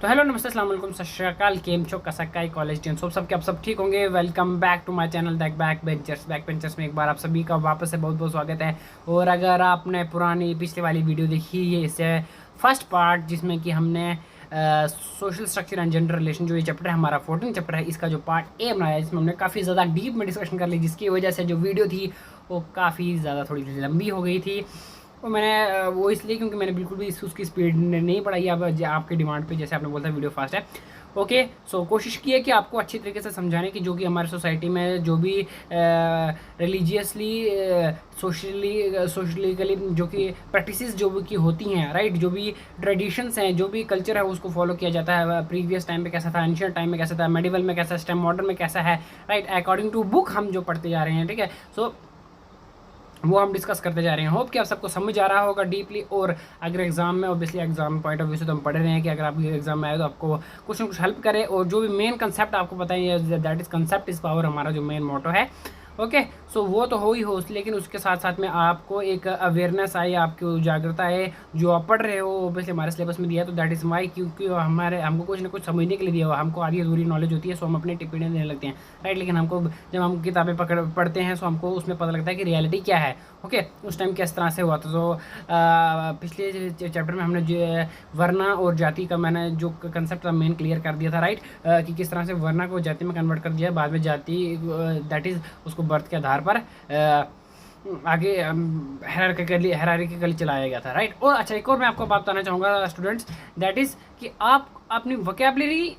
तो हेलो नमस्ते अस्सलाम वालेकुम सत श्री अकाल केम छो कसक्काई कॉलेज टीम सबके आप सब ठीक होंगे। Welcome back to my channel that back benchers में एक बार आप सभी का वापस से बहुत बहुत स्वागत है। और अगर आपने पुरानी पिछले वाली वीडियो देखी है, इससे फर्स्ट पार्ट जिसमें कि हमने social structure and gender relation जो ये चैप्टर है हमारा 14 चैप्टर है, इसका जो पार्ट ए बनाया है जिसमें हमने काफ़ी ज़्यादा डीप में डिस्कशन कर ली, जिसकी वजह से जो वीडियो थी वो काफ़ी ज़्यादा थोड़ी लंबी हो गई थी। वो मैंने वो इसलिए क्योंकि मैंने बिल्कुल भी उसकी स्पीड नहीं बढ़ाई। अब आपके डिमांड पे जैसे आपने बोला था वीडियो फास्ट है। ओके, सो कोशिश की है कि आपको अच्छी तरीके से समझाने की, जो कि हमारे सोसाइटी में जो भी रिलीजियसली सोशलिकली जो कि प्रैक्टिसेस जो भी की होती हैं, राइट, जो भी ट्रेडिशंस हैं, जो भी कल्चर है उसको फॉलो किया जाता है। प्रीवियस टाइम पे कैसा था, एंशियंट टाइम में कैसा था, मेडिवल में कैसा, इस टाइम मॉडर्न में कैसा है, राइट, अकॉर्डिंग टू बुक हम जो पढ़ते जा रहे हैं। ठीक है, सो वो हम डिस्कस करते जा रहे हैं। होप कि आप सबको समझ आ रहा होगा डीपली। और अगर एग्जाम में, obviously exam point of view से तो हम पढ़ रहे हैं कि अगर आप एग्जाम में आए तो आपको कुछ ना कुछ हेल्प करे, और जो भी मेन कंसेप्ट आपको पता है, that is concept is power, हमारा जो मेन मोटो है। ओके, सो वो तो हो ही हो, लेकिन उसके साथ साथ में आपको एक अवेयरनेस आए, आपकी जागरूकता है, जो आप पढ़ रहे हो ऑब्वियसली हमारे सिलेबस में दिया है, तो दैट इज़ वाई, क्योंकि हमको कुछ ना कुछ समझने के लिए दिया हुआ, हमको आधी अधूरी नॉलेज होती है, सो हम अपने टिप्पणियाँ देने लगते हैं, राइट। लेकिन हमको जब हम किताबें पढ़ते हैं सो हमको उसमें पता लगता है कि रियलिटी क्या है। ओके, उस टाइम किस तरह से हुआ था। तो पिछले चैप्टर में हमने वर्णा और जाति का मैंने जो कंसेप्ट था मेन क्लियर कर दिया था, राइट, कि किस तरह से वर्णा को जाति में कन्वर्ट कर दिया, बाद में जाति दैट इज़ उसको बर्थ के आधार पर आगे हायरार्किकली चलाया गया था, राइट। और अच्छा, एक और मैं आपको बात बताना चाहूँगा स्टूडेंट्स, दैट इज़ कि आप अपनी वोकैबुलरी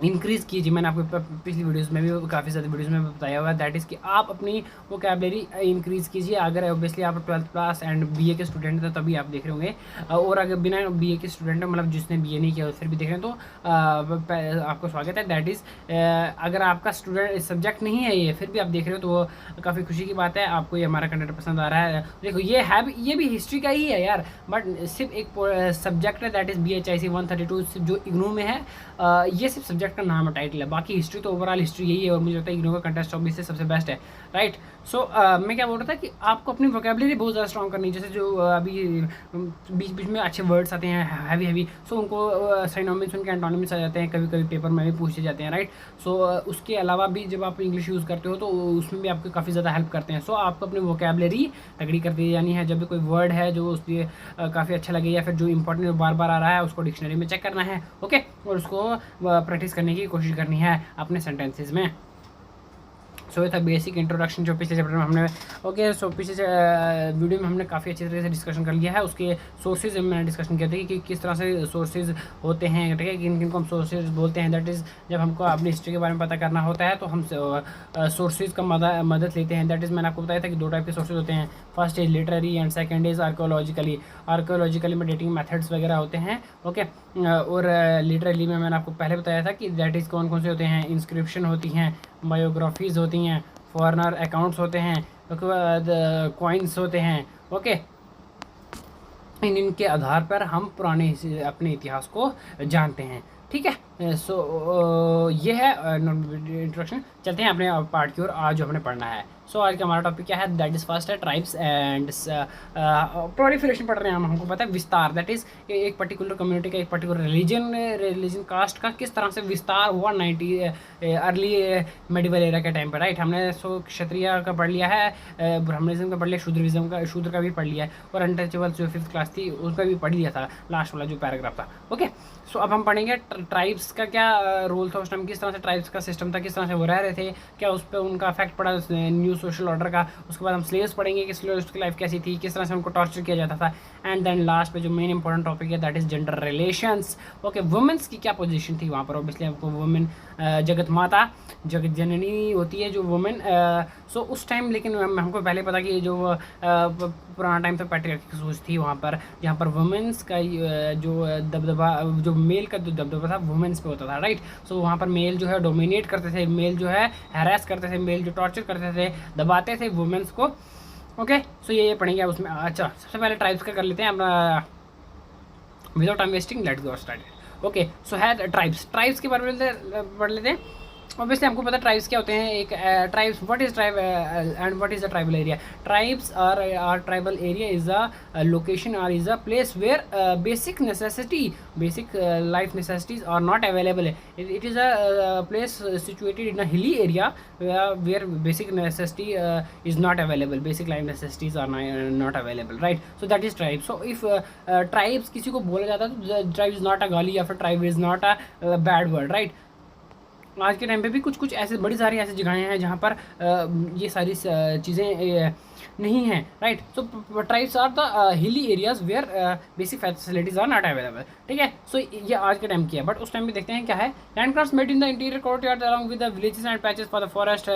इंक्रीज़ कीजिए। मैंने आपको पिछली वीडियोस में भी, काफ़ी सारी वीडियोस में बताया हुआ है, दैट इज़ कि आप अपनी वोकैबुलरी इंक्रीज़ कीजिए। अगर ऑब्वियसली आप 12th क्लास एंड बीए के स्टूडेंट हैं तभी आप देख रहे होंगे, और अगर बिना बीए के स्टूडेंट हैं, मतलब जिसने बीए नहीं किया फिर भी देख रहे हैं, तो आपको स्वागत है। दैट इज़ अगर आपका स्टूडेंट सब्जेक्ट नहीं है ये, फिर भी आप देख रहे हो, तो वो काफ़ी खुशी की बात है, आपको ये हमारा कंटेंट पसंद आ रहा है। देखो, ये भी हिस्ट्री का ही है यार, बट सिर्फ एक सब्जेक्ट है, दैट इज़ BHIC 132 जो इग्नू में है। ये सिर्फ सब्जेक्ट का नाम है, टाइटल है, बाकी हिस्ट्री तो ओवरऑल हिस्ट्री यही है, और मुझे लगता है इग्नू का कंटेस्ट ऑब्वियस से सबसे बेस्ट है, राइट। सो मैं क्या बोल रहा था कि आपको अपनी वोकैबुलरी बहुत ज़्यादा स्ट्रॉन्ग करनी, जैसे जो अभी बीच बीच में अच्छे वर्ड्स आते हैं हैवी, सो उनको साइनोनिम्स, उनके एंटोनिम्स आ जाते हैं, कभी कभी पेपर में भी पूछे जाते हैं, राइट। सो उसके अलावा भी जब आप इंग्लिश यूज़ करते हो तो उसमें भी आपको काफ़ी ज़्यादा हेल्प करते हैं। सो आपको अपनी वोकैबुलरी तगड़ी कर दी जानी है। जब भी कोई वर्ड है जो उसके काफ़ी अच्छा लगे, या फिर जो इंपॉर्टेंट बार बार आ रहा है, उसको डिक्शनरी में चेक करना है, ओके, और उसको प्रैक्टिस करने की कोशिश करनी है अपने सेंटेंसेस में। सो ये था बेसिक इंट्रोडक्शन जो पिछले चैप्टर में हमने, ओके, सो पिछले वीडियो में हमने काफ़ी अच्छी तरीके से डिस्कशन कर लिया है। उसके सोर्सेज में मैंने डिस्कशन किया था कि किस तरह से सोर्सेज होते हैं, ठीक है, किन किन को हम सोर्सेज बोलते हैं। दैट इज़ जब हमको अपनी हिस्ट्री के बारे में पता करना होता है तो हम सोर्सेज का मदद लेते हैं। दैट इज़ मैंने आपको बताया था कि दो टाइप के सोर्सेज होते हैं, first is literary and second is archaeologically में डेटिंग मेथड्स वगैरह होते हैं, ओके। और लिटरेरी में मैंने आपको पहले बताया था कि दैट इज़ कौन कौन से होते हैं, इंस्क्रिप्शन होती हैं, बायोग्राफीज़ होती हैं, फॉरनर अकाउंट्स होते हैं, उसके बाद कॉइन्स होते हैं, ओके। इनके आधार पर हम पुराने अपने इतिहास को जानते हैं, ठीक है। सो ये है इंट्रोडक्शन। चलते हैं अपने पार्ट की ओर, आज जो हमने पढ़ना है। सो आज का हमारा टॉपिक क्या है, दैट इज़ फर्स्ट है ट्राइब्स एंड प्रोलिफरेशन पढ़ रहे हैं हम। हमको पता है विस्तार, दैट इज़ एक पर्टिकुलर कम्युनिटी का, एक पर्टिकुलर रिलीजन कास्ट का किस तरह से विस्तार हुआ अर्ली मेडिवल एरा के टाइम पर, राइट। हमने सो क्षत्रिय का पढ़ लिया है, ब्राह्मणिज्म का पढ़ लिया, शूद्र का भी पढ़ लिया है, और अनटचेबल जो 5th क्लास थी उसका भी पढ़ लिया था, लास्ट वाला जो पैराग्राफ था, ओके। सो अब हम पढ़ेंगे ट्राइब्स का क्या रोल था उस टाइम, किस तरह से ट्राइब्स का सिस्टम था, किस तरह से वो रह रहे थे, क्या उस पर उनका इफेक्ट पड़ा न्यू सोशल ऑर्डर का। उसके बाद हम स्लेव्स पढ़ेंगे कि स्लेव्स की लाइफ कैसी थी, किस तरह से उनको टॉर्चर किया जाता था। एंड देन लास्ट पे जो मेन इंपॉर्टेंट टॉपिक है, that is gender relations, okay. Women's की क्या पोजीशन थी वहाँ पर, ऑब्वियसली आपको वुमेन जगत माता, जगत जननी होती है जो वुमेन। सो उस टाइम, लेकिन हमको पहले पता कि जो पुराना टाइम था पैट्रियार्की की सोच थी वहाँ पर, जहाँ पर वुमेन्स का जो दबदबा, जो मेल का जो दबदबा था वुमेन्स पे होता था, राइट। सो वहाँ पर मेल जो है डोमिनेट करते थे, मेल जो है हैरेस करते थे, मेल जो टॉर्चर करते थे, दबाते थे वुमेन्स को, ओके। सो ये पढ़ेंगे उसमें। अच्छा, सबसे पहले ट्राइब्स का कर लेते हैं अपना, without time wasting let's go start, okay. So है ट्राइब्स के बारे में पढ़ लेते हैं। ऑब्वियसली हमको पता है ट्राइब्स क्या होते हैं। एक tribes, what is tribe and what is the tribal area. Tribes are tribal area is a location or is a place where basic necessity, basic life necessities are not available है। It is a place situated in a hilly area where basic necessity is not available, basic life necessities are not available, right. So that is tribe. So if tribes किसी को बोला जाता है तो tribe is not a गाली या फिर tribe is not a bad word, right. आज के टाइम पे भी कुछ कुछ ऐसे बड़ी सारी ऐसी जगहें हैं जहाँ पर ये सारी चीज़ें नहीं हैं, right. So tribes are the hilly areas where basic facilities are not available, ठीक है। सो ये आज के टाइम की है, बट उस टाइम भी देखते हैं क्या है। Land crafts made in the interior courtyard along with the villages and patches for the forest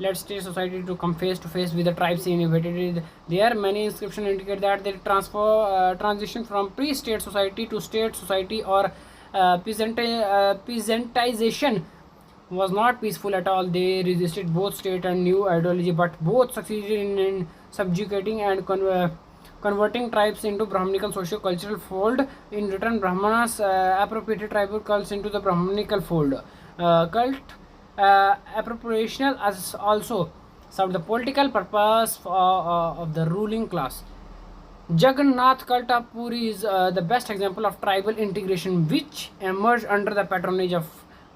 let state society to come face to face with the tribes innovated their many inscription indicate that the transition from pre state society to state society और peasantization was not peaceful at all. They resisted both state and new ideology, but both succeeded in subjugating and converting tribes into Brahminical socio-cultural fold. In return, Brahmanas appropriated tribal cults into the Brahminical fold. Cult appropriation as also served the political purpose of the ruling class. Jagannath cult of Puri is the best example of tribal integration, which emerged under the patronage of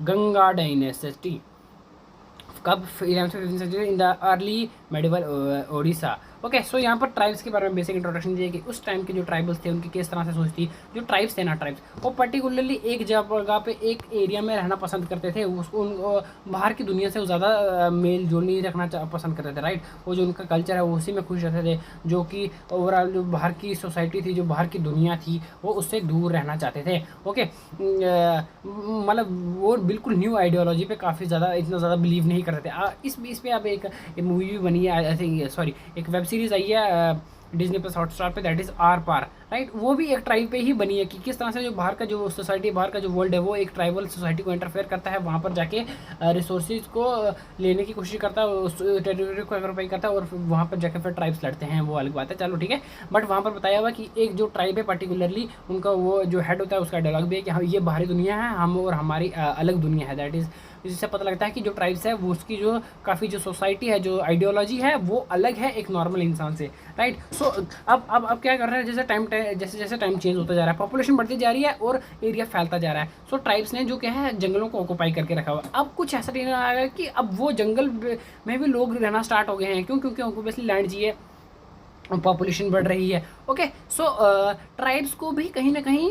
Ganga dynasty. कब 11th century in the early medieval Odisha. Okay, so यहाँ पर tribes के बारे में basic introduction दिए कि उस time के जो ट्राइबल्स थे उनकी किस तरह से सोच थी। जो ट्राइब्स थे ना, ट्राइब्स वो पर्टिकुलरली एक जगह पे एक एरिया में रहना पसंद करते थे। उसको बाहर की दुनिया से वो ज़्यादा मेल जोल नहीं रखना पसंद करते थे, राइट। वो जो उनका कल्चर है वो उसी में खुश रहते थे। जो कि ओवरऑल जो बाहर की सोसाइटी थी, जो बाहर की दुनिया थी, वो उससे दूर रहना चाहते थे। ओके, मतलब वो बिल्कुल न्यू आइडियोलॉजी पे काफ़ी ज़्यादा इतना ज़्यादा बिलीव नहीं करते थे। इस पे अब एक मूवी भी बनी है, आई थिंक, सॉरी, एक वेब सीरीज़ आई है डिज्नी प्लस हॉटस्टार पे, that is Aar Paar, right. वो भी एक ट्राइब पे ही बनी है कि किस तरह से जो बाहर का जो सोसाइटी, बाहर का जो वर्ल्ड है, वो एक ट्राइबल सोसाइटी को इंटरफेयर करता है, वहाँ पर जाके रिसोर्सेज को लेने की कोशिश करता है, उस टेरिटरी को ऑक्यूपाई करता है और वहाँ पर जाके फिर ट्राइब्स लड़ते हैं। वो अलग बात है, चलो ठीक है। बट वहाँ पर बताया हुआ कि एक जो ट्राइब है पर्टिकुलरली, उनका वो जो हेड होता है उसका डायलॉग भी है कि हाँ, ये बाहरी दुनिया है, हम और हमारी अलग दुनिया है, दैट इज़। इससे पता लगता है कि जो ट्राइब्स है वो उसकी जो काफ़ी जो सोसाइटी है, जो आइडियोलॉजी है, वो अलग है एक नॉर्मल इंसान से, राइट। सो अब क्या कर रहा है, जैसे जैसे टाइम चेंज होता जा रहा है, पॉपुलेशन बढ़ती जा रही है और एरिया फैलता जा रहा है। सो ट्राइब्स ने जो क्या है जंगलों को ऑक्यूपाई करके रखा हुआ। अब कुछ ऐसा नहीं आएगा कि अब वो जंगल में भी लोग रहना स्टार्ट हो गए हैं। क्यों? क्योंकि उनको बेसिकली लैंड चाहिए, पॉपुलेशन बढ़ रही है। ओके, सो ट्राइब्स को भी कहीं ना कहीं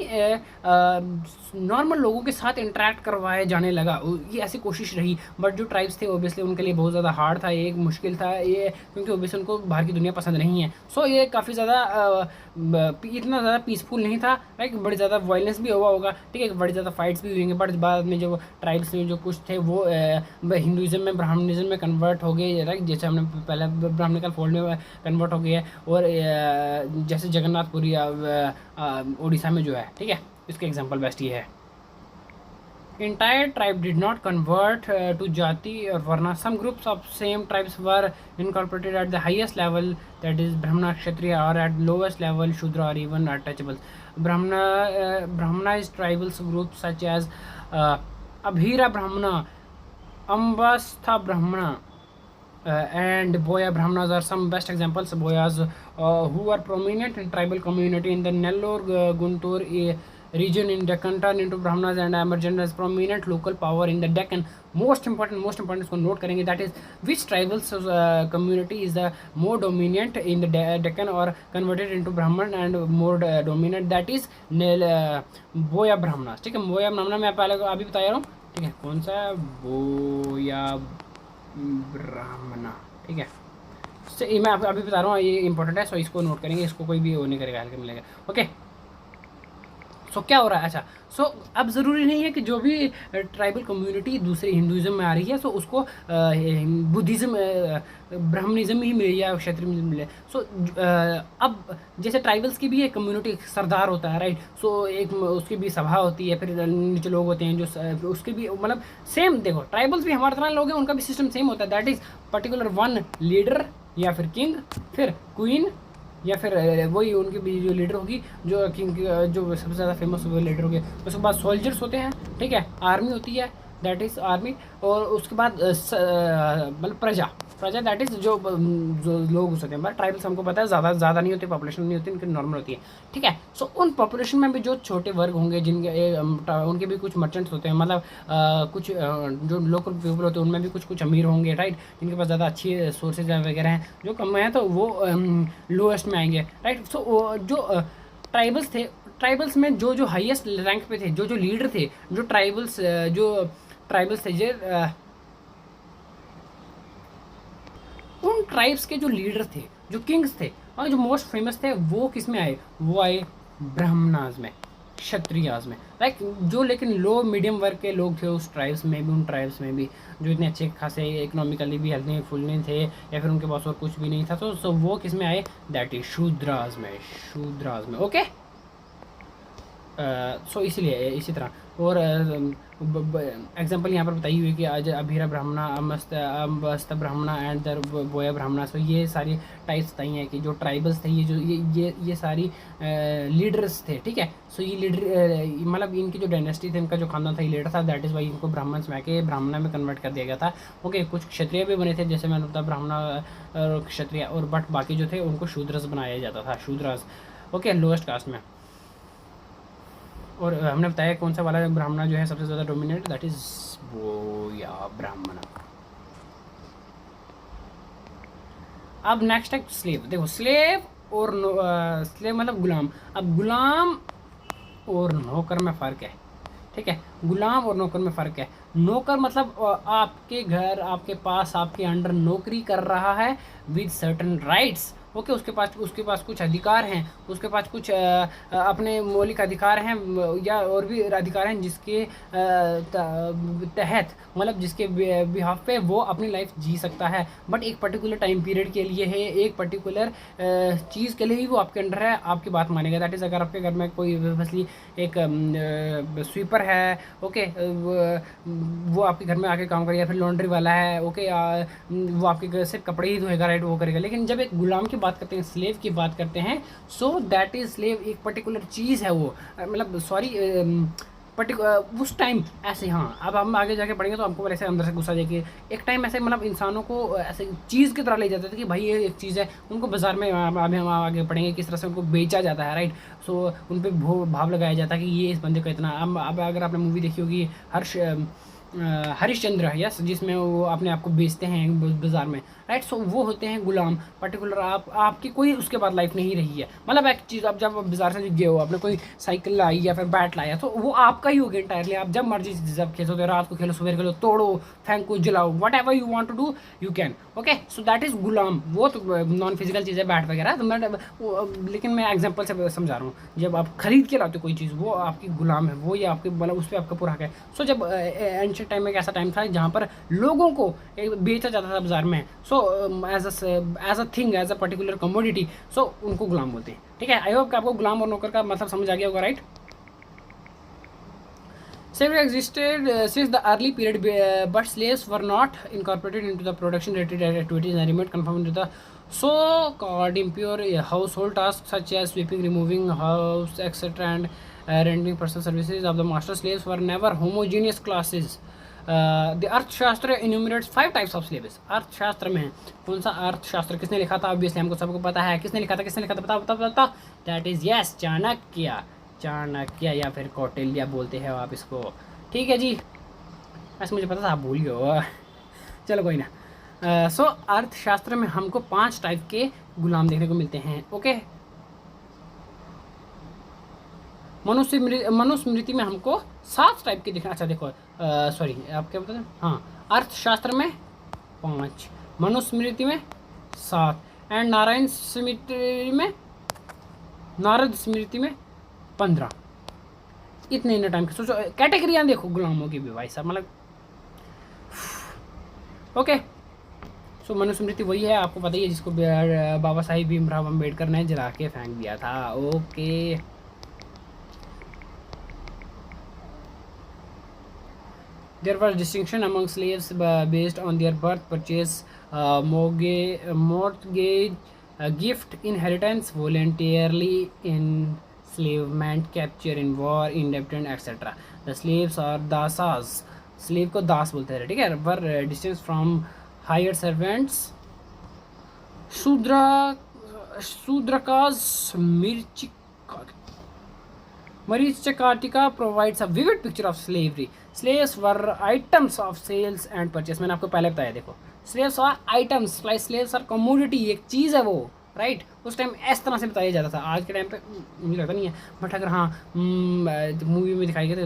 नॉर्मल लोगों के साथ इंटरेक्ट करवाया जाने लगा, ये ऐसी कोशिश रही। बट जो ट्राइब्स थे ओबियसली उनके लिए बहुत ज़्यादा हार्ड था, एक मुश्किल था ये, क्योंकि ओबियसली उनको बाहर की दुनिया पसंद नहीं है। सो ये काफ़ी ज़्यादा इतना ज़्यादा पीसफुल नहीं था, राइट। बड़ी ज़्यादा वायलेंस भी हुआ होगा, ठीक है, बड़ी ज़्यादा फाइट्स भी हुएंगे। बट बाद में जो ट्राइब्स में जो कुछ थे वो हिंदुज़म में, ब्राह्मणिज्म में कन्वर्ट हो गए, राइट। जैसे हमने पहले ब्राह्मणिकल फोल्ड में कन्वर्ट हो गए है, और जैसे जगन्नाथपुरी उड़ीसा में जो है, ठीक है, इसके एग्जांपल बेस्ट ये है। Entire tribe did not convert to jati or varna. Some groups of same tribes were incorporated at the highest level, that is Brahmana, Kshatriya, or at lowest level Shudra, or even untouchables. Brahmanized tribal groups such as Abhira Brahmana, Ambastha Brahmana, and Boya Brahmanas are some best examples. Boyas who are prominent in tribal community in the Nellore Guntur region in Deccan turned into Brahmanas and emerged as prominent local power in the Deccan. Most important इसको note करेंगे, that is which tribal community is the more dominant in the Deccan or converted into Brahman and more dominant, that is Boya Brahmanas, ठीक है। बोया ब्राह्मण मैं पहले अभी बता रहा हूँ, ठीक है, कौन सा बोया ब्राह्मणा, ठीक है। मैं अभी बता रहा हूँ, ये इंपॉर्टेंट है, सो इसको नोट करेंगे, इसको कोई भी वो नहीं करेगा, हल्के मिलेगा। ओके, सो क्या हो रहा है, अच्छा, सो अब ज़रूरी नहीं है कि जो भी ट्राइबल कम्युनिटी दूसरे हिंदुज़म में आ रही है, सो उसको बुद्धिज़्म, ब्राह्मणिज़्म ही मिले या क्षत्रियज़्म मिले। सो अब जैसे ट्राइबल्स की भी एक कम्युनिटी, सरदार होता है, राइट। सो एक उसकी भी सभा होती है, फिर नीचे लोग होते हैं जो उसके भी मतलब सेम, देखो ट्राइबल्स भी हमारे तरह लोग हैं, उनका भी सिस्टम सेम होता है, that is particular one leader या फिर किंग, फिर क्वीन, या फिर वही उनकी भी जो लीडर होगी, जो किंग, जो सबसे ज़्यादा फेमस वो लीडर होगी। उसके बाद सोल्जर्स होते हैं, ठीक है, आर्मी होती है, दैट इज़ आर्मी। और उसके बाद मतलब प्रजा, प्रजा दैट इज़ जो लोग हो सकते हैं, बट ट्राइबल्स हमको पता है ज़्यादा नहीं होती, पॉपुलेशन नहीं होती, उनकी नॉर्मल होती है, ठीक है। सो उन पॉपुलेशन में भी जो छोटे वर्ग होंगे जिनके उनके भी कुछ मर्चेंट्स होते हैं, मतलब कुछ जो लोकल पीपल होते हैं उनमें भी कुछ कुछ अमीर होंगे, राइट, जिनके पास ज़्यादा अच्छी सोर्सेज वगैरह हैं। जो कम हैं तो वो लोएस्ट में आएंगे, राइट। सो जो ट्राइबल्स थे, ट्राइबल्स में जो जो हाईएस्ट रैंक पे थे, जो जो लीडर थे, जो ट्राइबल्स थे, जो उन ट्राइब्स के जो लीडर थे, जो किंग्स थे और जो मोस्ट फेमस थे, वो किस में आए, वो आए ब्राह्मणाज में, क्षत्रियाज में, लाइक जो लेकिन लो मीडियम वर्ग के लोग थे उस ट्राइब्स में भी, उन ट्राइब्स में भी जो इतने अच्छे खासे इकोनॉमिकली भी हेल्थी फुल नहीं थे, या फिर उनके पास और कुछ भी नहीं था, तो सो वो किस में आए, दैट इज शूद्राज में, शूद्राज में, ओके। सो इसलिए इसी तरह, और एग्जांपल यहाँ पर बताई हुई है कि आज अभीरा ब्राह्मणा, अमस्त ब्राह्मणा एंड दर बोया ब्राह्मणा। सो ये सारी टाइप्स बताई हैं कि जो ट्राइबल्स थे, ये जो ये सारी लीडर्स थे, ठीक है। सो ये लीडर मतलब इनकी जो डायनेस्टी थी, इनका जो खानदान था, ये लीडर था, दैट इज़ वाई इनको ब्राह्मण्स में आके ब्राह्मणा में कन्वर्ट कर दिया गया था, ओके। कुछ क्षत्रिय भी बने थे, जैसे मैंने बताया ब्राह्मणा और क्षत्रिय, और बट बाकी जो थे उनको शूद्रस बनाया जाता था, शूद्रस, ओके, लोएस्ट कास्ट में। और हमने बताया कौन सा वाला ब्राह्मणा जो है सबसे ज़्यादा डोमिनेट, दैट इज़ वो या ब्राह्मणा। अब नेक्स्ट है स्लेव। देखो स्लेव और स्लेव मतलब गुलाम। अब गुलाम और नौकर में फ़र्क है, ठीक है। गुलाम और नौकर में फ़र्क है। नौकर मतलब आपके घर, आपके पास, आपके अंडर नौकरी कर रहा है विद सर्टन राइट्स, ओके। उसके पास कुछ अधिकार हैं, उसके पास कुछ अपने मौलिक अधिकार हैं, या और भी अधिकार हैं जिसके तहत, मतलब जिसके बिहाफ पे वो अपनी लाइफ जी सकता है, बट एक पर्टिकुलर टाइम पीरियड के लिए है, एक पर्टिकुलर चीज़ के लिए ही वो आपके अंडर है, आपकी बात मानेगा। दैट इज़ अगर आपके घर में कोई फसली एक स्वीपर है, ओके, वो आपके घर में आके काम करेगा, फिर लॉन्ड्री वाला है, ओके, वो आपके घर से कपड़े ही धोएगा, राइट, वो करेगा। लेकिन जब एक गुलाम की बात करते हैं, स्लेव की बात करते हैं, सो दैट इज स्लेव एक पर्टिकुलर चीज़ है, वो मतलब सॉरी उस टाइम ऐसे, हाँ। अब हम आगे जाके पढ़ेंगे तो हमको ऐसे अंदर से गुस्सा जाएगी। एक टाइम ऐसे मतलब इंसानों को ऐसे चीज़ की तरह ले जाते थे कि भाई ये एक चीज़ है, उनको बाजार में अभी हम आगे पढ़ेंगे किस तरह से उनको बेचा जाता है, राइट। सो उन पर भाव लगाया जाता है कि ये इस बंदे का इतना। अब अगर आपने मूवी देखी होगी हरिश्चंद्र, यस, जिसमें वो अपने आप को बेचते हैं बाजार में, राइट। सो वो होते हैं गुलाम, पर्टिकुलर आपकी कोई उसके बाद लाइफ नहीं रही है। मतलब एक चीज़, आप जब बाजार से गए हो, आपने कोई साइकिल लाई या फिर बैट लाया, तो वो आपका ही होगा इंटायरली। आप जब मर्जी जब खेल सकते हो, रात को खेलो, सुबह खेलो, तोड़ो, फेंको, जलाओ, whatever you want to do you can, okay. So that is गुलाम। वो तो नॉन फिजिकल चीज़ है, बैट वगैरह, तो लेकिन मैं एग्जाम्पल से समझा रहा हूँ। जब आप खरीद के लाते हो कोई चीज़, वो आपकी गुलाम है, वो ये आपके मतलब उस पर आपका पूरा हक है। सो जब एंशिएंट टाइम में एक ऐसा टाइम था जहाँ पर लोगों को बेचा जाता था बाजार में, so as a thing, as a particular commodity, so उनको गुलाम बोलते हैं, ठीक है। आई होप आपको गुलाम और नौकर का मतलब समझ आ गया होगा, right. Slavery existed since the early period, but slaves were not incorporated into the production-related activities and remained confined to the so-called impure household tasks such as sweeping, removing house, etc., and rendering personal services of the master. Slaves were never homogeneous classes. The अर्थशास्त्र enumerates 5 types of slaves. अर्थशास्त्र में कौन सा अर्थशास्त्र किसने लिखा था? Obviously हमको सबको पता है किसने लिखा था, बताओ। दैट इज यस, चाणक्य या फिर कौटिल्य बोलते हैं आप इसको, ठीक है जी। वैसे मुझे पता था आप भूल गए हो, चलो कोई ना। सो अर्थशास्त्र में हमको 5 टाइप के गुलाम देखने को मिलते हैं, ओके। मनुस्मृति में हमको 7 टाइप के दिखना। अच्छा देखो, सॉरी आप क्या बताते हैं, हाँ, अर्थशास्त्र में 5, मनुस्मृति में 7, एंड नारायण स्मृति में 15। इतने टाइम के सोचो, कैटेगरियाँ देखो गुलामों की भी भाई साहब, मतलब ओके। सो मनुस्मृति वही है, आपको पता ही है, जिसको बाबा साहिब भीमराव अम्बेडकर ने जला के फेंक दिया था, okay. There was distinction among slaves based on their birth, purchase, mortgage, gift, inheritance, voluntarily enslavement, capture in war, indebtedness, etc. The slaves are dasas. Slave को दास बोलते थे, ठीक है। Were distance from higher servants Shudra Shudraka's Marichakatika provides a vivid picture of slavery. Slaves were items of sales and purchase. मैंने आपको पहले बताया, देखो slaves are items, slaves are commodity, एक चीज़ है वो, राइट। उस टाइम इस तरह से बताया जाता था, आज के टाइम पे मुझे लगता नहीं है, बट अगर हाँ मूवी में दिखाई गया था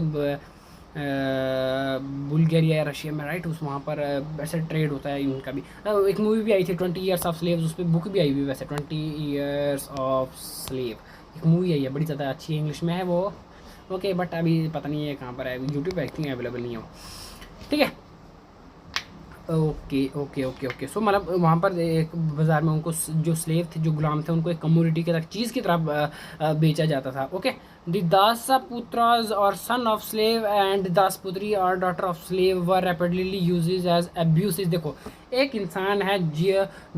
बुल्गारिया या रशिया में, राइट, उस वहाँ पर वैसे ट्रेड होता है उनका भी। एक मूवी भी आई थी 20 ईयर्स ऑफ स्लेव्स, उस पर बुक भी आई हुई वैसे 20 ईयर्स ऑफ स्लेव, एक मूवी आई है, बड़ी ज़्यादा अच्छी इंग्लिश में है वो, ओके, बट अभी पता नहीं है कहाँ पर है, यूट्यूब पे एक्टिंग अवेलेबल नहीं हो, ठीक है। Okay okay okay okay so मतलब वहाँ पर एक बाज़ार में उनको जो स्लेव थे, जो गुलाम थे, उनको एक कम्युनिटी के तरह चीज़ की तरह बेचा जाता था, okay. The dasaputras or son of slave and dasaputri or daughter of slave were rapidly usages as abuses. देखो एक इंसान है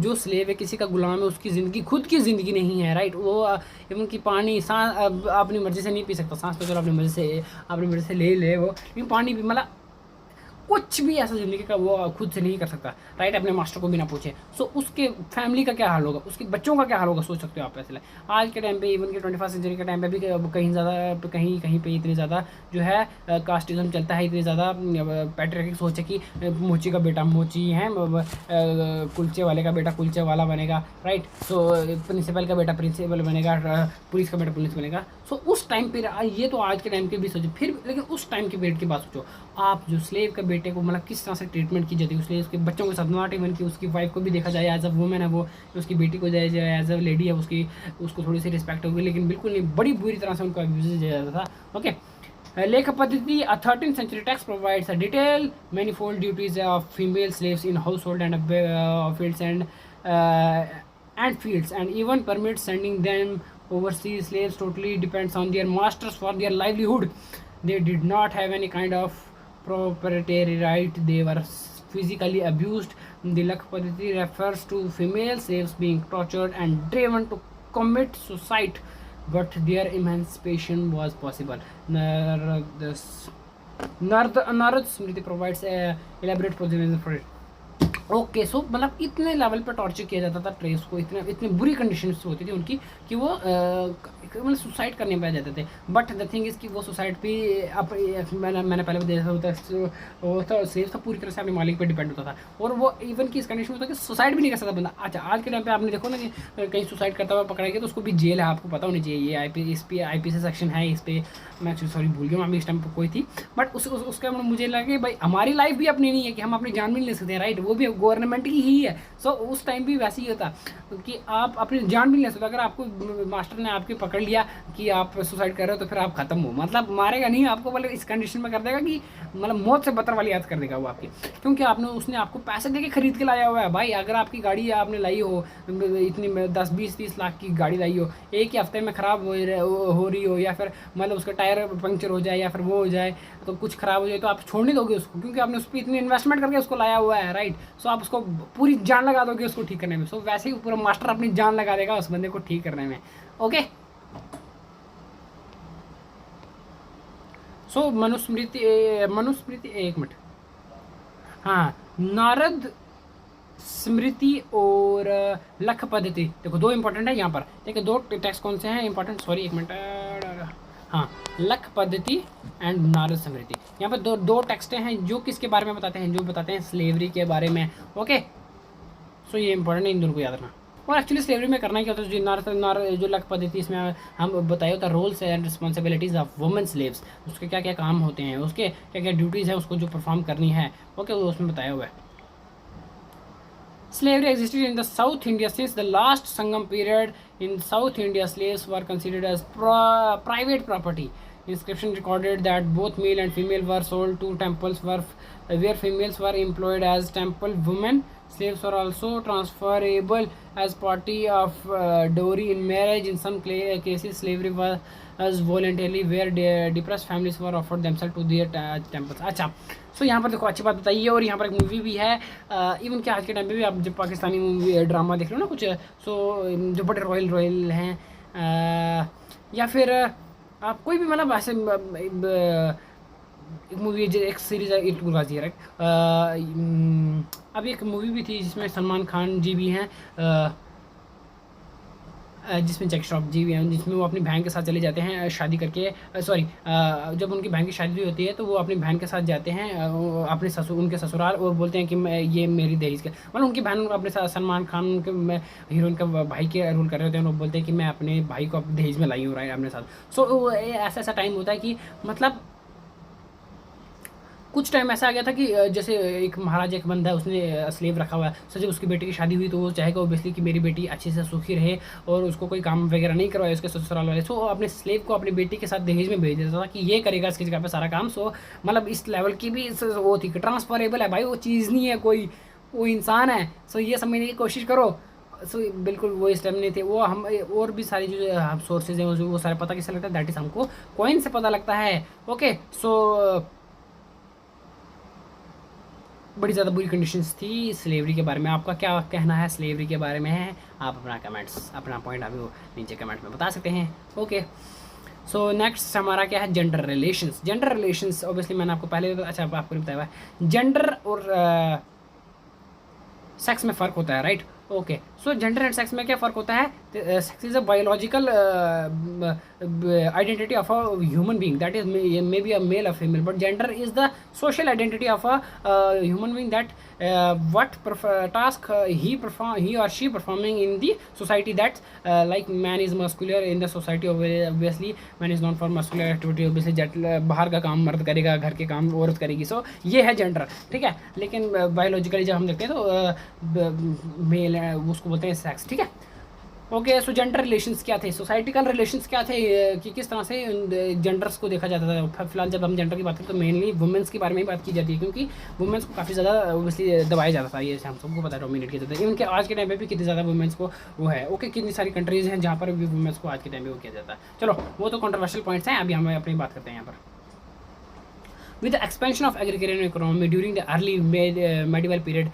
जो स्लेव है, किसी का गुलाम है, उसकी ज़िंदगी खुद की ज़िंदगी नहीं है, राइट। वो इवन की पानी सांस अपनी मर्ज़ी से नहीं पी सकता, सांस तो चलो अपनी मर्ज़ी से ले वो, लेकिन पानी भी मतलब कुछ भी ऐसा ज़िंदगी का वो खुद से नहीं कर सकता, राइट, अपने मास्टर को बिना पूछे। सो उसके फैमिली का क्या हाल होगा, उसके बच्चों का क्या हाल होगा, सोच सकते हो आप ऐसे। आज के टाइम पे इवन के 21st सेंचुरी के टाइम पे भी कहीं पे इतनी ज़्यादा जो है कास्टिज्म चलता है, इतनी ज़्यादा पैट्रियार्किक सोच है कि मोची का बेटा मोची है, कुलचे वाले का बेटा कुलचे वाला बनेगा, राइट। सो प्रिंसिपल का बेटा प्रिंसिपल बनेगा, पुलिस का बेटा पुलिस बनेगा। सो उस टाइम पर ये तो आज के टाइम के भी सोचो, फिर लेकिन उस टाइम के पीरियड की बात सोचो आप, जो स्लेव का बेटे को मतलब किस तरह से ट्रीटमेंट की जाती है, उसके उसके बच्चों के साथ, नॉट इवन कि उसकी वाइफ को भी देखा जाए एज अ वुमेन है वो, उसकी बेटी को जाए एज अ लेडी है, उसको थोड़ी सी रिस्पेक्ट होगी, लेकिन बिल्कुल नहीं, बड़ी बुरी तरह से उनको अब्यूज किया जाता था, ओके। लेख पद्धति a 13th century text provides a detailed manifold duties of female slaves in household and fields and fields, and even permits sending them overseas. Slaves totally depends on their masters for their livelihood. They did not have any kind of proprietary right. They were physically abused. The Lakh-Padhati refers to female slaves being tortured and driven to commit suicide, but their emancipation was possible. Narad Smriti provides a elaborate procedure for it. Okay so मतलब इतने level पर torture किया जाता था trace को, इतनी बुरी condition होती थी उनकी कि वो मतलब सुसाइड करने पे आ जाते थे। बट द थिंग इज़ कि वो सुसाइड पे मैंने पहले भी देखा होता है, वो था सेफ था, पूरी तरह से अपने मालिक पे डिपेंड होता था, और वो इवन की इस कंडीशन में होता कि सुसाइड भी नहीं कर सकता बंदा। अच्छा आज के टाइम पे आपने देखो ना कि कहीं सुसाइड करता हुआ पकड़ा गया तो उसको भी जेल है, आपको पता होनी चाहिए, ये IP से सेक्शन है इस पर, मैं सॉरी भूल गया अभी इस टाइम पर कोई थी, बट उसका मुझे लगा कि भाई हमारी लाइफ भी अपनी नहीं है कि हम अपनी जान भी नहीं ले सकते हैं, राइट, वो भी गवर्नमेंट की ही है। सो उस टाइम भी वैसे ही होता कि आप अपनी जान भी नहीं ले सकते। अगर आपको मास्टर ने आपके पकड़ लिया कि आप सुसाइड कर रहे हो तो फिर आप खत्म हो, मतलब मारेगा नहीं आपको, मतलब इस कंडीशन में कर देगा कि मतलब मौत से बदतर वाली याद कर देगा वो आपकी, क्योंकि उसने आपको पैसे देके खरीद के लाया हुआ है। भाई अगर आपकी गाड़ी आपने लाई हो, इतनी 10-20-30 लाख की गाड़ी लाई हो, एक ही हफ्ते में ख़राब हो रही हो, या फिर मतलब उसका टायर पंक्चर हो जाए या फिर वो हो जाए तो कुछ ख़राब हो जाए, तो आप छोड़ नहीं दोगे उसको, क्योंकि आपने उस पर इतनी इन्वेस्टमेंट करके उसको लाया हुआ है, राइट। सो आप उसको पूरी जान लगा दोगे उसको ठीक करने में। सो वैसे ही पूरा मास्टर अपनी जान लगा देगा उस बंदे को ठीक करने में, ओके। सो मनुस्मृति एक मिनट, हाँ, नारद स्मृति और लख पद्धति, देखो दो इंपॉर्टेंट है यहाँ पर, देखो दो टेक्स्ट कौन से हैं इंपॉर्टेंट, सॉरी एक मिनट, हाँ, लख पद्धति एंड नारद स्मृति, यहाँ पर दो टेक्स्ट हैं जो किसके बारे में बताते हैं, जो बताते हैं स्लेवरी के बारे में, ओके। सो ये इंपॉर्टेंट है, इन दोनों को याद रखना। और एक्चुअली स्लेवरी में करना क्या होता है, जो लख पद्धति इसमें हम बताया होता है roles and responsibilities of women slaves, उसके क्या क्या काम होते हैं, उसके क्या क्या ड्यूटीज़ है उसको जो परफॉर्म करनी है, ओके, वो उसमें बताया हुआ है। Slavery existed in the South India since the last Sangam period. In South India, slaves were considered as private property. Inscription recorded that both male and female were sold to temples where females were employed as temple women. Slaves were also transferable as party of dowry in marriage. In some cases, slavery was voluntarily where depressed families were offered themselves to their temples. अच्छा, सो यहाँ पर देखो अच्छी बात बताइए, और यहाँ पर एक मूवी भी है, इवन कि आज के टाइम पे भी आप जब पाकिस्तानी मूवी ड्रामा देख रहे हो ना कुछ, सो जो बड़े रॉयल हैं, या फिर आप कोई भी मतलब ऐसे एक मूवी है, एक सीरीज है इल्तुतमिश गाजी, राइट। अभी एक मूवी भी थी जिसमें सलमान खान जी भी हैं, जिसमें जैकी श्रॉफ जी भी हैं, जिसमें वो अपनी बहन के साथ चले जाते हैं शादी करके, सॉरी, जब उनकी बहन की शादी होती है तो वो अपनी बहन के साथ जाते हैं अपने ससुर उनके ससुराल, और बोलते हैं कि मैं ये मेरी दहेज के, मतलब उनकी बहन अपने साथ सलमान खान उनके हीरोइन का भाई के रोल कर रहे होते हैं, वो बोलते हैं कि मैं अपने भाई को दहेज में लाई हूँ अपने साथ। सो ऐसा ऐसा टाइम होता है कि मतलब कुछ टाइम ऐसा आ गया था कि जैसे एक महाराजा एक बंदा है, उसने स्लेव रखा हुआ है, सो जब उसकी बेटी की शादी हुई तो वो चाहेगा ओबियसली कि मेरी बेटी अच्छे से सुखी रहे और उसको कोई काम वगैरह नहीं करवाए उसके ससुराल वाले। सो अपने स्लेव को अपनी बेटी के साथ दहेज में भेज देता था कि ये करेगा इसकी जगह पे सारा काम। सो मतलब इस लेवल की भी वो थी कि ट्रांसफरेबल है भाई, वो चीज़ नहीं है कोई, वो इंसान है। सो ये समझने की कोशिश करो। सो बिल्कुल वो इस टाइम नहीं थे वो। हम और भी सारी जो हम सोर्सेज हैं वो सारे पता किससे लगता है, दैट इज हमको कॉइन से पता लगता है। ओके, सो बड़ी ज़्यादा बुरी कंडीशंस थी स्लेवरी के बारे में। आपका क्या कहना है स्लेवरी के बारे में है? आप अपना कमेंट्स, अपना पॉइंट अभी वो नीचे कमेंट में बता सकते हैं। ओके, सो नेक्स्ट हमारा क्या है, gender relations. Gender relations obviously मैंने आपको पहले, अच्छा आपको बताया हुआ है, जेंडर और सेक्स में फ़र्क होता है, right. Okay, so gender and sex में क्या फ़र्क होता है? Sex is a biological identity of a human being, that is maybe a male or female, but gender is the social identity of a human being, that what task he or she performing in the society, that like man is muscular in the society, obviously man is known for muscular activity, obviously बाहर का काम मर्द करेगा, घर के काम औरत करेगी। सो ये है जेंडर, ठीक है। लेकिन बायोलॉजिकली जब हम देखते हैं तो मेल उसको बोलते हैं सेक्स, ठीक है। ओके, सो जेंडर रिलेशंस क्या थे, सोसाइटिकल रिलेशंस क्या थे, कि किस तरह से जेंडर्स को देखा जाता था। फिलहाल जब हम जेंडर की बात करें तो मेनली वुमेंस के बारे में ही बात की जाती है, क्योंकि वुमेंस को काफ़ी ज़्यादा ओबियसली दबाया जाता था, ये हम सबको पता है, डोमिनेट किया जाता है। इवन के आज के टाइम पे भी कितनी ज़्यादा वुमेंस को वो है। ओके, कितनी सारी कंट्रीज़ हैं जहाँ पर भी वुमेंस को आज के टाइम पे वो किया जाता है। चलो वो तो कंट्रोवर्शियल पॉइंट्स हैं, अभी हम अपनी बात करते हैं यहाँ पर। With the expansion of agrarian economy during the early medieval period,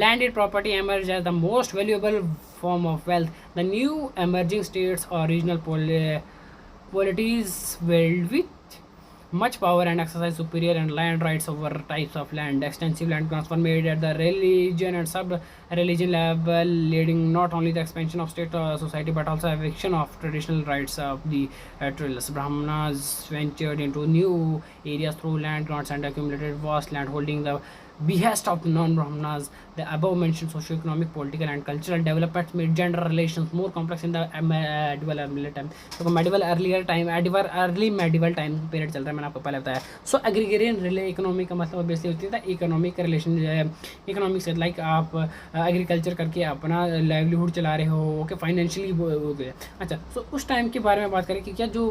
landed property emerged as the most valuable form of wealth. The new emerging states or regional polities wield with much power and exercise superior and land rights over types of land. Extensive land transfer made at the religion and sub-religion level, leading not only the expansion of state society but also eviction of traditional rights of the tribals. Brahmanas ventured into new areas through land grants and accumulated vast land holding the behest of non-Brahmanas. The above-mentioned socio-economic, political, and cultural developments made gender relations more complex in the medieval early time. तो medieval early medieval time period चल रहा है, मैंने आपको पहले बताया। सो agrarian economy का मतलब बेसिकली होती था इकोनॉमिक रिलेशन, इकोनॉमिक से लाइक आप एग्रीकल्चर करके अपना लाइवलीहुड चला रहे हो। ओके, फाइनेंशियली हो गया। अच्छा, सो उस टाइम के बारे में बात करें कि क्या जो